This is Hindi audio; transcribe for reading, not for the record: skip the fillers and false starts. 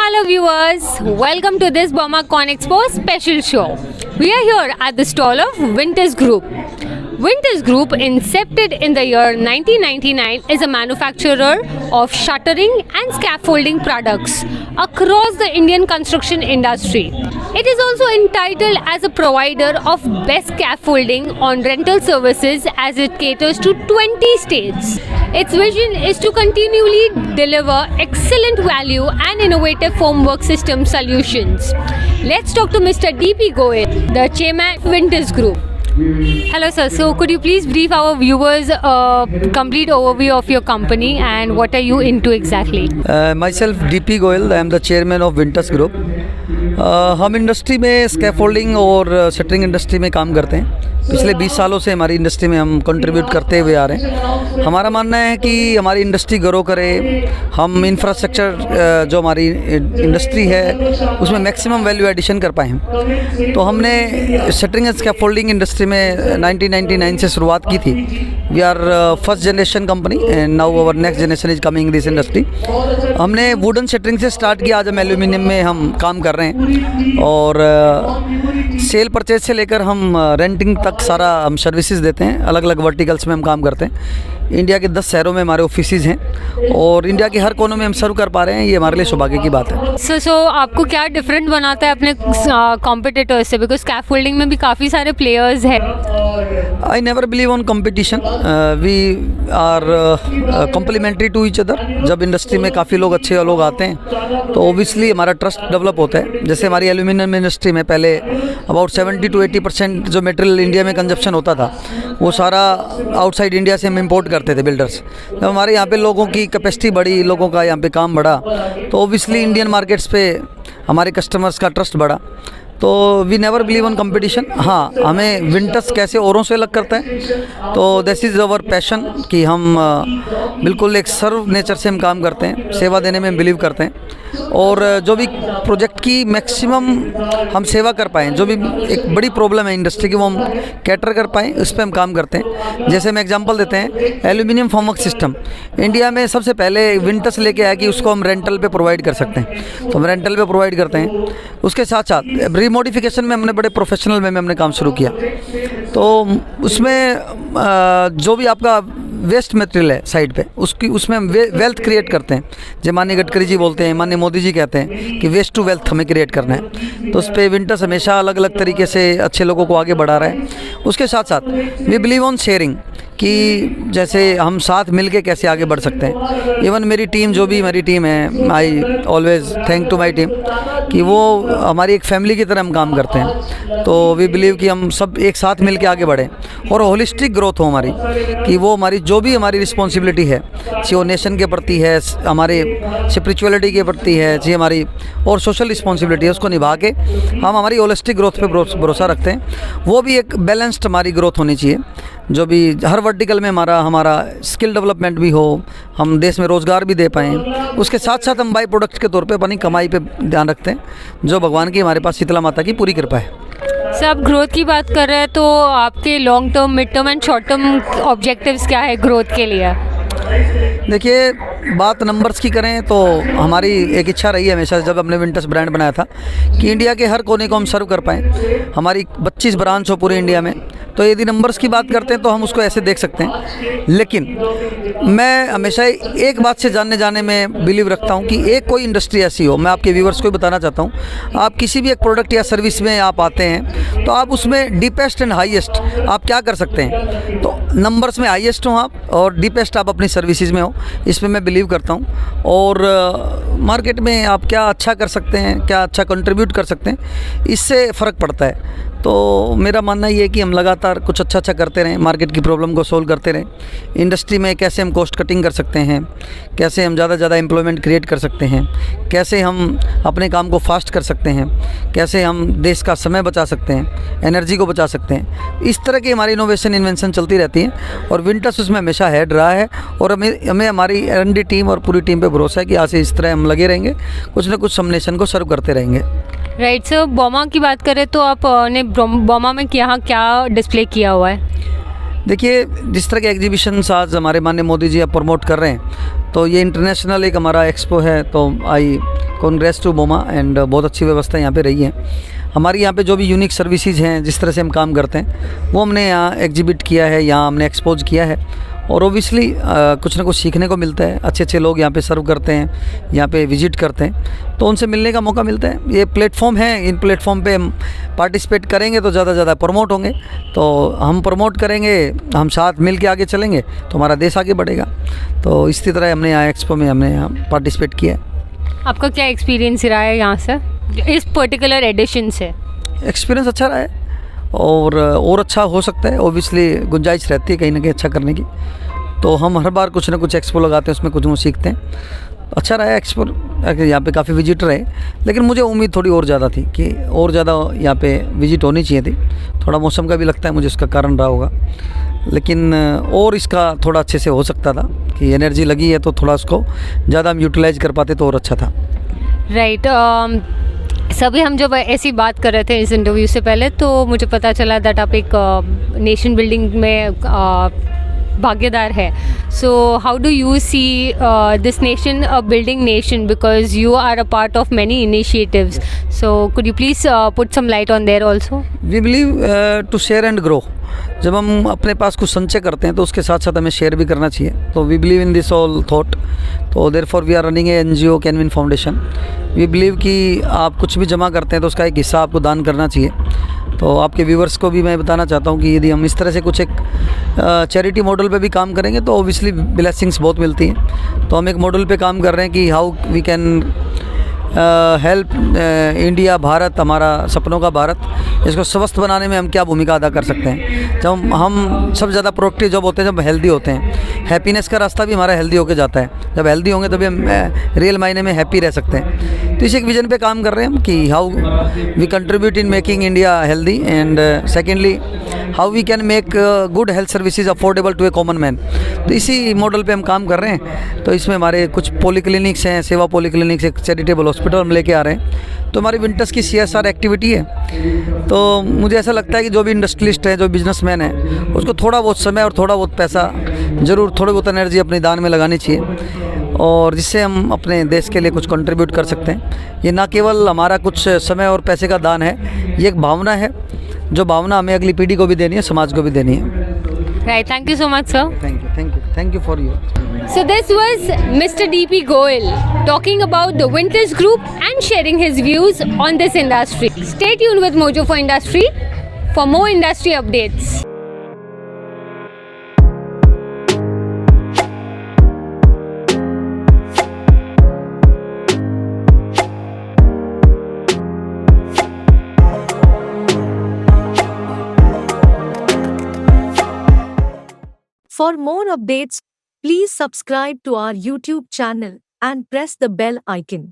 Hello viewers, welcome to this BOMACon Expo special show. We are here at the stall of Winters Group. Winters Group, incepted in the year 1999, is a manufacturer of shuttering and scaffolding products across the Indian construction industry. It is also entitled as a provider of best scaffolding on rental services as it caters to 20 states. Its vision is to continually deliver excellent value and innovative formwork system solutions. Let's talk to Mr. D.P. Goyal, the chairman of Winters Group. Hello sir, so could you please brief our viewers a complete overview of your company and what are you into exactly? Myself D.P. Goyal, I am the chairman of Winters Group. हम इंडस्ट्री में स्कैफोल्डिंग और शटरिंग इंडस्ट्री में काम करते हैं। पिछले 20 सालों से हमारी इंडस्ट्री में हम कंट्रीब्यूट करते हुए आ रहे हैं। हमारा मानना है कि हमारी इंडस्ट्री ग्रो करे, हम इंफ्रास्ट्रक्चर जो हमारी इंडस्ट्री है उसमें मैक्सिमम वैल्यू एडिशन कर पाएँ। तो हमने शटरिंग एंड स्कैफोल्डिंग इंडस्ट्री में 1999 से शुरुआत की थी। We are first generation company and now our next generation is coming this industry. हमने वुडन शटरिंग से स्टार्ट किया, आज हम एल्यूमिनियम में हम काम कर रहे हैं और सेल परचेज से लेकर हम रेंटिंग तक सारा हम सर्विसेज देते हैं। अलग अलग वर्टिकल्स में हम काम करते हैं। इंडिया के 10 शहरों में हमारे ऑफिसेज हैं और इंडिया के हर कोनों में हम सर्व कर पा रहे हैं। ये हमारे लिए सौभाग्य की बात है। सो आपको क्या डिफरेंट बनाता है अपने कॉम्पिटिटर्स से, बिकॉज स्कैफोल्डिंग में भी काफ़ी सारे प्लेयर्स हैं? I never believe on competition, we are complementary to each other. जब इंडस्ट्री में काफ़ी लोग अच्छे लोग आते हैं तो ओबियसली हमारा ट्रस्ट डेवलप होता है। जैसे हमारी एल्यूमिनियम इंडस्ट्री में पहले अबाउट 70 to 80% जो मटेरियल इंडिया में कंजप्शन होता था वो सारा आउटसाइड इंडिया से हम इम्पोर्ट करते थे बिल्डर्स। तो हमारे यहाँ पे लोगों की कैपेसिटी बढ़ी, लोगों का यहाँ पे काम बढ़ा, तो ओबियसली इंडियन मार्केट्स पे हमारे कस्टमर्स का ट्रस्ट बढ़ा। तो we never believe on competition. हाँ, हमें विंटर्स कैसे औरों से अलग करता है, तो दिस इज़ अवर पैशन कि हम बिल्कुल एक सर्व नेचर से हम काम करते हैं, सेवा देने में बिलीव करते हैं और जो भी प्रोजेक्ट की मैक्सिमम हम सेवा कर पाएँ, जो भी एक बड़ी प्रॉब्लम है इंडस्ट्री की वो हम कैटर कर पाएँ, उस पर हम काम करते हैं। जैसे हम एग्जांपल देते हैं, एल्यूमिनियम फॉर्मवर्क सिस्टम इंडिया में सबसे पहले विंटर्स लेके आया कि उसको हम रेंटल पे प्रोवाइड कर सकते हैं, तो हम रेंटल पे प्रोवाइड करते हैं। उसके साथ साथ रिमोडिफिकेशन में हमने बड़े प्रोफेशनल वे में हमने काम शुरू किया। तो उसमें जो भी आपका वेस्ट मटेरियल है साइड पे उसमें हम वेल्थ क्रिएट करते हैं। जब माननीय गडकरी जी बोलते हैं, माननीय मोदी जी कहते हैं कि वेस्ट टू वेल्थ हमें क्रिएट करना है, तो उस पर विंटर्स हमेशा अलग अलग तरीके से अच्छे लोगों को आगे बढ़ा रहा है। उसके साथ साथ वी बिलीव ऑन शेयरिंग कि जैसे हम साथ मिलके कैसे आगे बढ़ सकते हैं। इवन मेरी टीम, जो भी मेरी टीम है, I always thank to my team कि वो हमारी एक फैमिली की तरह हम काम करते हैं। तो वी बिलीव कि हम सब एक साथ मिलके आगे बढ़ें और होलिस्टिक ग्रोथ हो हमारी, कि वो हमारी जो भी हमारी रिस्पॉन्सिबिलिटी है, चाहे वो नेशन के प्रति है, हमारे स्पिरिचुअलिटी के प्रति है, चाहे हमारी और सोशल रिस्पॉन्सिबिलिटी है, उसको निभा के हम हमारी होलिस्टिक ग्रोथ पे भरोसा रखते हैं। वो भी एक बैलेंस्ड हमारी ग्रोथ होनी चाहिए, जो भी हर वर्टिकल में हमारा स्किल डेवलपमेंट भी हो, हम देश में रोज़गार भी दे पाएँ। उसके साथ साथ हम बाई प्रोडक्ट के तौर पे अपनी कमाई पे ध्यान रखते हैं, जो भगवान की हमारे पास शीतला माता की पूरी कृपा है। सर, आप ग्रोथ की बात कर रहे हैं, तो आपके long term, mid term and short term objectives क्या है ग्रोथ के लिए? देखिए, बात नंबर्स की करें तो हमारी एक इच्छा रही है हमेशा, जब हमने विंटर्स ब्रांड बनाया था, कि इंडिया के हर कोने को हम सर्व कर पाएँ। हमारी 25 ब्रांच हो पूरे इंडिया में, तो यदि नंबर्स की बात करते हैं तो हम उसको ऐसे देख सकते हैं। लेकिन मैं हमेशा एक बात से जाने में बिलीव रखता हूं कि एक कोई इंडस्ट्री ऐसी हो, मैं आपके व्यूवर्स को भी बताना चाहता हूं, आप किसी भी एक प्रोडक्ट या सर्विस में आप आते हैं तो आप उसमें डीपेस्ट एंड हाईएस्ट आप क्या कर सकते हैं। तो नंबर्स में हाईएस्ट हो आप और डीपेस्ट आप अपनी सर्विसेज में हो, इसमें मैं बिलीव करता हूं। और मार्केट में आप क्या अच्छा कर सकते हैं, क्या अच्छा कंट्रीब्यूट कर सकते हैं, इससे फ़र्क पड़ता है। तो मेरा मानना ये है कि हम लगातार कुछ अच्छा करते रहें, मार्केट की प्रॉब्लम को सोल्व करते रहें। इंडस्ट्री में कैसे हम कॉस्ट कटिंग कर सकते हैं, कैसे हम ज़्यादा से ज़्यादा एम्प्लॉयमेंट क्रिएट कर सकते हैं, कैसे हम अपने काम को फास्ट कर सकते हैं, कैसे हम देश का समय बचा सकते हैं, एनर्जी को बचा सकते हैं। इस तरह की हमारी इनोवेशन इन्वेंशन चलती रहती है और विंटर्स उसमें हमेशा हेड रहा है। और हमें हमारी R&D टीम और पूरी टीम पर भरोसा है कि आज से इस तरह हम लगे रहेंगे, कुछ ना कुछ हम नेशन को सर्व करते रहेंगे। राइट सर, बॉमा की बात करें तो आपने बॉमा में यहाँ क्या डिस्प्ले किया हुआ है? देखिए, जिस तरह के एग्जीबिशंस आज हमारे माननीय मोदी जी अब प्रमोट कर रहे हैं, तो ये इंटरनेशनल एक हमारा एक्सपो है, तो आई कांग्रेस टू बोमा एंड बहुत अच्छी व्यवस्था यहाँ पे रही है। हमारी यहाँ पे जो भी यूनिक सर्विसेज हैं, जिस तरह से हम काम करते हैं, वो हमने यहाँ एग्जिबिट किया है, यहाँ हमने एक्सपोज किया है। और ओबियसली कुछ ना कुछ सीखने को मिलता है। अच्छे अच्छे लोग यहाँ पे सर्व करते हैं, यहाँ पे विजिट करते हैं, तो उनसे मिलने का मौका मिलता है। ये प्लेटफॉर्म है, इन प्लेटफॉर्म पे हम पार्टिसिपेट करेंगे तो ज़्यादा से ज़्यादा प्रमोट होंगे। तो हम प्रमोट करेंगे, हम साथ मिल के आगे चलेंगे तो हमारा देश आगे बढ़ेगा। तो इसी तरह हमने यहाँ एक्सपो में हमने यहाँ पार्टिसिपेट किया है। आपका क्या एक्सपीरियंस रहा है यहाँ से, इस पर्टिकुलर एडिशन से? एक्सपीरियंस अच्छा रहा है और अच्छा हो सकता है। ओबियसली गुंजाइश रहती है कहीं ना कहीं अच्छा करने की। तो हम हर बार कुछ ना कुछ एक्सपो लगाते हैं, उसमें कुछ वो सीखते हैं। अच्छा रहा है एक्सपो, यहाँ पे काफ़ी विजिटर रहे, लेकिन मुझे उम्मीद थोड़ी और ज़्यादा थी कि और ज़्यादा यहाँ पे विजिट होनी चाहिए थी। थोड़ा मौसम का भी लगता है मुझे उसका कारण रहा होगा, लेकिन और इसका थोड़ा अच्छे से हो सकता था कि एनर्जी लगी है तो थोड़ा उसको ज़्यादा हम यूटिलाइज कर पाते तो और अच्छा था। राइट। सभी हम जब ऐसी बात कर रहे थे इस इंटरव्यू से पहले, तो मुझे पता चला दैट आप एक नेशन बिल्डिंग में भागीदार है। So how do you see this nation building nation, because you are a part of many initiatives, so could you please put some light on there also? We believe to share and grow. जब हम अपने पास कुछ संचय करते हैं तो उसके साथ साथ हमें शेयर भी करना चाहिए। तो we believe in this all thought. तो therefore we are running a NGO Canwin foundation. We believe कि आप कुछ भी जमा करते हैं तो उसका एक हिस्सा आपको दान करना चाहिए। तो आपके व्यूवर्स को भी मैं बताना चाहता हूँ कि यदि हम इस तरह से कुछ एक चैरिटी मॉडल पे भी काम करेंगे तो ओबियसली ब्लेसिंग्स बहुत मिलती हैं। तो हम एक मॉडल पे काम कर रहे हैं कि how we can help India, Bharat, हमारा सपनों का भारत, इसको स्वस्थ बनाने में हम क्या भूमिका अदा कर सकते हैं। जब हम सब ज़्यादा प्रोडक्टिव जब होते हैं, जब हेल्दी होते हैं। हैप्पीनेस का रास्ता भी हमारा हेल्दी होकर जाता है। जब हेल्दी होंगे तभी हम रियल मायने में हैप्पी रह सकते हैं। तो इस एक विजन पे काम कर रहे हैं हम कि how we contribute in making India healthy and secondly how we can make good health services affordable to a common man. तो इसी मॉडल पे हम काम कर रहे हैं। तो इसमें हमारे कुछ पॉलीक्लिनिक्स हैं, सेवा पॉलीक्लिनिक्स, एक चैरिटेबल हॉस्पिटल हम लेके आ रहे हैं। तो हमारी विंटर्स की CSR एक्टिविटी है। तो मुझे ऐसा लगता है कि जो भी इंडस्ट्रियलिस्ट है, जो बिजनेसमैन है, उसको थोड़ा बहुत समय और थोड़ा बहुत पैसा ज़रूर, थोड़ी बहुत एनर्जी अपने दान में लगानी चाहिए, और जिससे हम अपने देश के लिए कुछ कंट्रीब्यूट कर सकते हैं। ये ना केवल हमारा कुछ समय और पैसे का दान है, ये एक भावना है, जो भावना हमें अगली पीढ़ी को भी देनी है, समाज को भी देनी है। Right, thank you so much sir. Thank you for you. So this was Mr. DP Goel talking about the Winters Group and sharing his views on this industry. Stay tuned with Mojo for Industry for more industry updates. For more updates, please subscribe to our YouTube channel and press the bell icon.